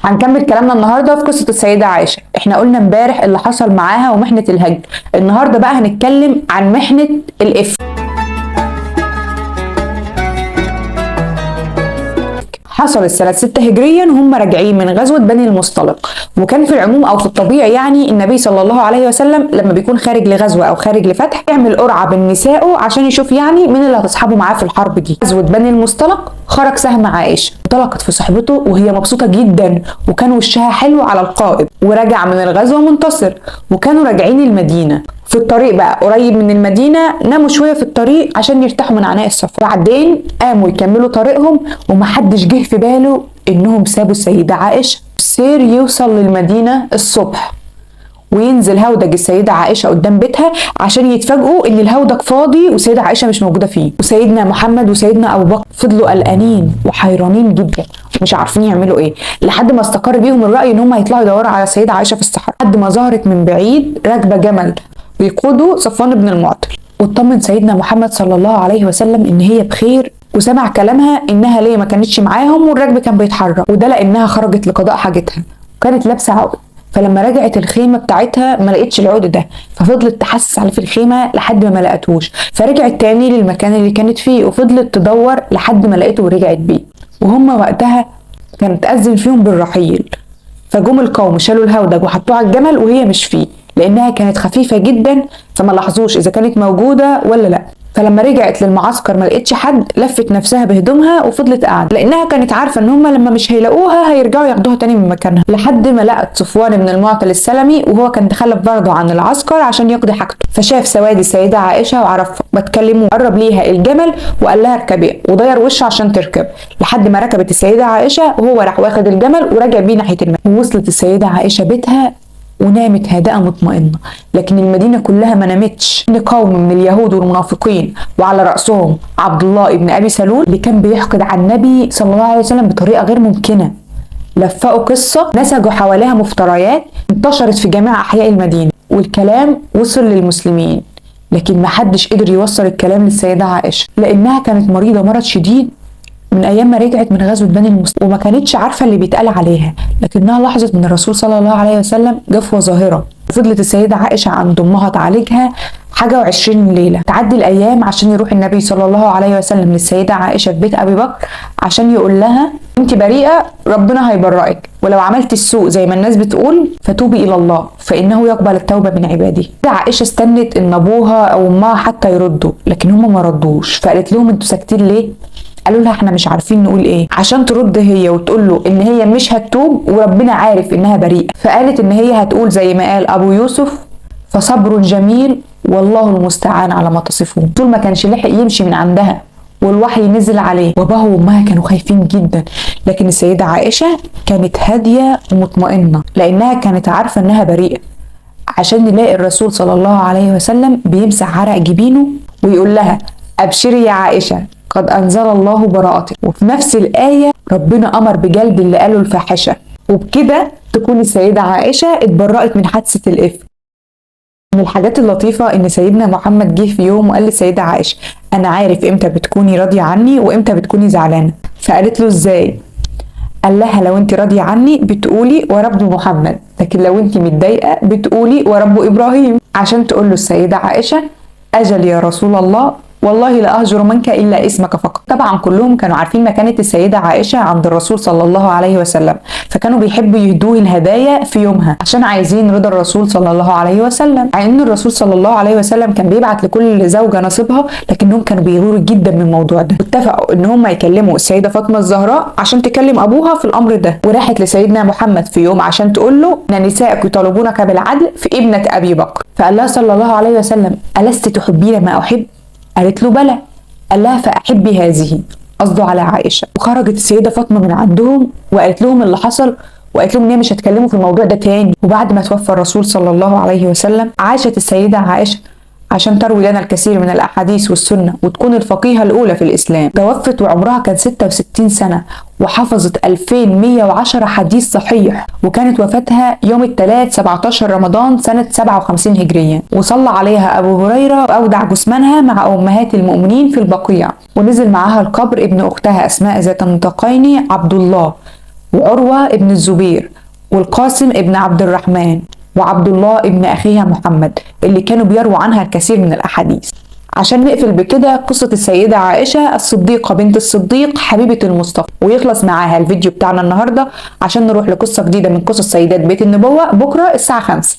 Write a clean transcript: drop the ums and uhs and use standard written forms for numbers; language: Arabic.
هنكمل كلامنا النهارده في قصه السيده عائشه. احنا قلنا امبارح اللي حصل معاها ومحنه الهجر. النهارده بقى هنتكلم عن محنه الافك. حصلت سنة 6 هجريا وهم راجعين من غزوة بني المصطلق. وكان في العموم أو في الطبيعي يعني النبي صلى الله عليه وسلم لما بيكون خارج لغزوة أو خارج لفتح يعمل قرعة بين نسائه عشان يشوف يعني مين اللي هتصحبه معاه في الحرب دي. غزوة بني المصطلق خرج سهم عائشة، انطلقت في صحبته وهي مبسوطة جدا وكان وشها حلو على القائد، ورجع من الغزوة منتصر. وكانوا راجعين المدينة. في الطريق بقى قريب من المدينة ناموا شوية في الطريق عشان يرتاحوا من عناء السفر. بعدين قاموا يكملوا طريقهم ومحدش جه في باله انهم سابوا السيدة عائشة. السير يوصل للمدينة الصبح وينزل هودج السيدة عائشة قدام بيتها عشان يتفاجئوا ان الهودج فاضي والسيدة عائشة مش موجودة فيه. وسيدنا محمد وسيدنا ابو بكر فضلوا قلقانين وحيرانين جدا مش عارفين يعملوا ايه، لحد ما استقر بيهم الرأي ان هم هيطلعوا يدوروا على السيدة عائشة في الصحراء. لحد ما ظهرت من بعيد راكبة جمل بيقودوا صفوان بن المعطل. واطمن سيدنا محمد صلى الله عليه وسلم ان هي بخير، وسمع كلامها انها ليه ما كانتش معاهم والراكب كان بيتحرك، وده لانها خرجت لقضاء حاجتها وكانت لابسه عقد. فلما رجعت الخيمه بتاعتها ما لقيتش العقد ده، ففضلت تحسس عليه في الخيمه لحد ما لقتوش، فرجعت تاني للمكان اللي كانت فيه وفضلت تدور لحد ما لقيته ورجعت بيه. وهم وقتها كانت تأذن فيهم بالرحيل، فجم القوم شالوا الهودج وحطوه على الجمل وهي مش فيه لانها كانت خفيفه جدا، فما لاحظوش اذا كانت موجوده ولا لا. فلما رجعت للمعسكر ما لقيتش حد، لفت نفسها بهدومها وفضلت قاعده لانها كانت عارفه ان هم لما مش هيلاقوها هيرجعوا ياخدوها تاني من مكانها، لحد ما لقت صفوان بن المعطل السلمي وهو كان تخلف برضه عن العسكر عشان يقضي حاجته. فشاف سواد السيده عائشه وعرفها، بتكلموا قرب ليها الجمل وقال لها اركبي ودير وشه عشان تركب، لحد ما ركبت السيده عائشه وهو راح واخد الجمل ورجع بيه ناحيه المدينه. ووصلت السيده عائشه بيتها ونامت هادئة مطمئنة، لكن المدينة كلها ما نامتش. ان قوم من اليهود والمنافقين وعلى رأسهم عبد الله ابن ابي سلول اللي كان بيحقد على النبي صلى الله عليه وسلم بطريقة غير ممكنة، لفقوا قصة نسجوا حواليها مفتريات انتشرت في جميع احياء المدينة، والكلام وصل للمسلمين، لكن ما حدش قدر يوصل الكلام للسيدة عائشة لانها كانت مريضة مرض شديد من ايام ما رجعت من غزوه بني المصطلق وما كانتش عارفه اللي بيتقال عليها، لكنها لاحظت من الرسول صلى الله عليه وسلم جفوه ظاهره. وفضلت السيده عائشه عند امها تعالجها حاجه و20 ليله. تعدي الايام عشان يروح النبي صلى الله عليه وسلم للسيده عائشه في بيت ابي بكر عشان يقول لها انت بريئه، ربنا هيبرئك، ولو عملت السوء زي ما الناس بتقول فتوبي الى الله فانه يقبل التوبه من عباده. عائشه استنت ان ابوها او امها حتى يردوا، لكن هم ما ردوش، فقالت لهم انتوا ساكتين ليه؟ قالوا لها احنا مش عارفين نقول ايه، عشان ترد هي وتقول له ان هي مش هتتوب وربنا عارف انها بريئه. فقالت ان هي هتقول زي ما قال ابو يوسف فصبر جميل والله المستعان على ما تصفون. طول ما كانش لحق يمشي من عندها والوحي نزل عليه، وابوها وامها كانوا خايفين جدا، لكن السيده عائشه كانت هاديه ومطمئنه لانها كانت عارفه انها بريئه. عشان نلاقي الرسول صلى الله عليه وسلم بيمسح عرق جبينه ويقول لها ابشري يا عائشه قد أنزل الله براءتك، وفي نفس الآية ربنا أمر بجلد اللي قالوا الفاحشة، وبكده تكون السيدة عائشة اتبرأت من حادثة الإفك. من الحاجات اللطيفة إن سيدنا محمد جه في يوم وقال للسيدة عائشة أنا عارف إمتى بتكوني راضية عني وإمتى بتكوني زعلانة. فقالت له إزاي؟ قال لها لو انت راضية عني بتقولي ورب محمد، لكن لو انت متضايقة بتقولي ورب إبراهيم، عشان تقول له السيدة عائشة أجل يا رسول الله والله لا أهجر منك إلا اسمك فقط. طبعا كلهم كانوا عارفين مكانة السيدة عائشة عند الرسول صلى الله عليه وسلم، فكانوا بيحبوا يهدوه الهدايا في يومها عشان عايزين رضا الرسول صلى الله عليه وسلم. مع ان الرسول صلى الله عليه وسلم كان بيبعت لكل زوجة نصيبها، لكنهم كانوا بيغوروا جدا من الموضوع ده. اتفقوا ان هم يكلموا السيدة فاطمة الزهراء عشان تكلم ابوها في الامر ده، وراحت لسيدنا محمد في يوم عشان تقول له ان نسائك يطالبونك بالعدل في ابنة ابي بكر. فقال لها صلى الله عليه وسلم ألست تحبين ما أحب؟ قالت له بلى. قال لها فأحبي هذه، قصده على عائشة. وخرجت السيدة فاطمة من عندهم وقالت لهم اللي حصل، وقالت لهم ان هي مش هتكلموا في الموضوع ده تاني. وبعد ما توفى الرسول صلى الله عليه وسلم عاشت السيدة عائشة عشان تروي لنا الكثير من الأحاديث والسنة وتكون الفقيهة الأولى في الإسلام. توفت وعمرها كان 66 سنة وحفظت 2110 حديث صحيح، وكانت وفاتها يوم الثلاث 17 رمضان سنة 57 هجرية. وصلى عليها أبو هريرة وأودع جثمانها مع أمهات المؤمنين في البقيع، ونزل معها القبر ابن أختها أسماء ذات النطاقين عبد الله، وعروة ابن الزبير، والقاسم ابن عبد الرحمن، وعبد الله ابن أخيها محمد، اللي كانوا بيرووا عنها الكثير من الأحاديث. عشان نقفل بكده قصة السيدة عائشة الصديقة بنت الصديق حبيبة المصطفى، ويخلص معاها الفيديو بتاعنا النهاردة، عشان نروح لقصة جديدة من قصص سيدات بيت النبوة بكرة الساعة 5.